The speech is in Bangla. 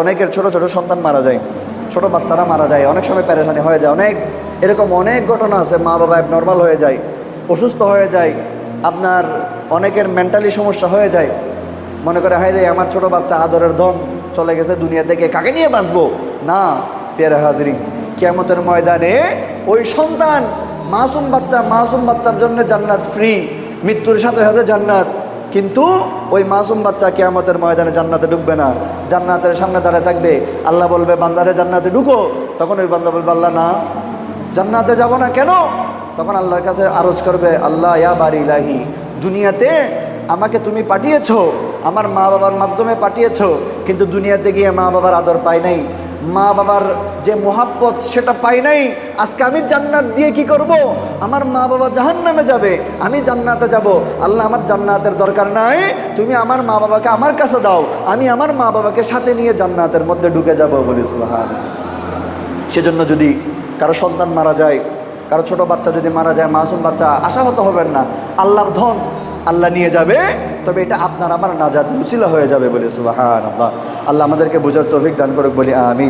অনেকের ছোট ছোট সন্তান মারা যায়, ছোট বাচ্চারা মারা যায়, অনেক সময় পেরেশানি হয়ে যায়। এরকম অনেক ঘটনা আছে, মা বাবা নর্মাল হয়ে যায়, অসুস্থ হয়ে যায়, আপনার অনেকের মেন্টালি সমস্যা হয়ে যায়, মনে করে হায় রে আমার ছোট বাচ্চা আদরের ধন চলে গেছে দুনিয়া থেকে, কাকে নিয়ে বাঁচবো। না পেয়ারা হাজিরি, কিয়ামতের ময়দানে ওই সন্তান মাসুম বাচ্চার জন্য জান্নাত ফ্রি, মৃত্যুর সাথে সাথে জান্নাত। কিন্তু ওই মাসুম বাচ্চা কিয়ামতের ময়দানে জান্নাতে ঢুকবে না, জান্নাতের সামনে দাঁড়িয়ে থাকবে। আল্লাহ বলবে বান্দারে জান্নাতে ঢুকো, তখন ওই বান্দা বলবে আল্লাহ না জান্নাতে যাব না কেন? তখন আল্লাহর কাছে আরজ করবে, আল্লাহ ইয়া বারি ইলাহি, দুনিয়াতে আমাকে তুমি পাঠিয়েছো, আমার মা বাবার মাধ্যমে পাঠিয়েছো, কিন্তু দুনিয়াতে গিয়ে মা বাবার আদর পাই নাই, মা বাবার যে মোহাব্বত সেটা পাই নাই। আজকে আমি জান্নাত দিয়ে কি করব? আমার মা বাবা জাহান্নামে যাবে, আমি জান্নাতে যাব। আল্লাহ আমার জান্নাতের দরকার নাই, তুমি আমার মা বাবাকে আমার কাছে দাও, আমি আমার মা বাবাকে সাথে নিয়ে জান্নাতের মধ্যে ঢুকে যাব। বলি সুবহান। সেজন্য যদি কারো সন্তান মারা যায়, কারো ছোট বাচ্চা যদি মারা যায়, মাসুম বাচ্চা, আশাহত হবেন না, আল্লাহর ধন আল্লাহ নিয়ে যাবে, তবে এটা আপনার আমার নাজাতের উসিলা হয়ে যাবে। বলি সুবহানাল্লাহ। আল্লাহ আমাদেরকে বুঝার তৌফিক দান করুক, বলি আমিন।